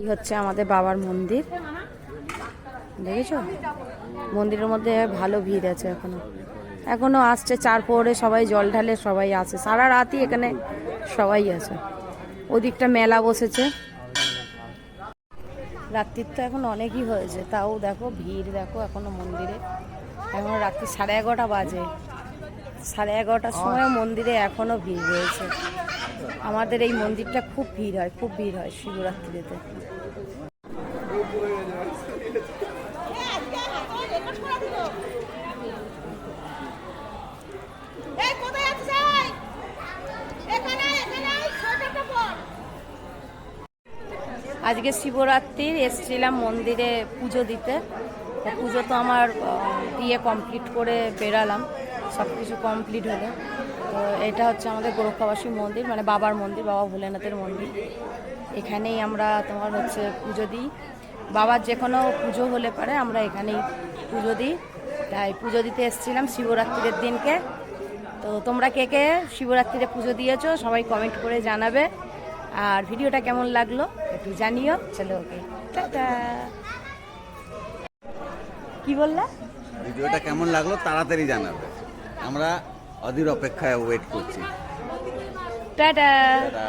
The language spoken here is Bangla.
এই হচ্ছে আমাদের বাবার মন্দির, দেখেছো? মন্দিরের মধ্যে ভালো ভিড় আছে, এখনো আসছে। চার প্রহরে সবাই জল ঢালে, সবাই আছে সারা রাতই এখানে, সবাই আছে। ওদিকটা মেলা বসেছে, রাত্রির তো এখন অনেকই হয়েছে, তাও দেখো ভিড়, দেখো এখনো মন্দিরে। এখন রাত্রি 11:30 বাজে, 11:30টার সময় মন্দিরে এখনো ভিড় রয়েছে। আমাদের এই মন্দিরটা খুব ভিড় হয়, খুব ভিড় হয় শিবরাত্রিতে। আজকে শিবরাত্রির এসেছিলাম মন্দিরে পুজো দিতে। পুজো তো আমার দিয়ে কমপ্লিট করে বেরালাম, সব কিছু কমপ্লিট হলো। তো এটা হচ্ছে আমাদের গোরক্ষাবাসী মন্দির, মানে বাবার মন্দির, বাবা ভোলেনাথের মন্দির। এখানেই আমরা তোমার হচ্ছে পুজো দিই। বাবার যে কোনো পুজো হলে পারে আমরা এখানেই পুজো দিই। তাই পুজো দিতে এসেছিলাম শিবরাত্রির দিনকে। তো তোমরা কে কে শিবরাত্রিতে পুজো দিয়েছো সবাই কমেন্ট করে জানাবে, আর ভিডিওটা কেমন লাগলো একটু জানিও। চলো, ওকে, টাটা। কি বললা? ভিডিওটা কেমন লাগলো তাড়াতাড়ি জানাবে, আমরা অধীর অপেক্ষায় ওয়েট করছি। টাটা। টাটা।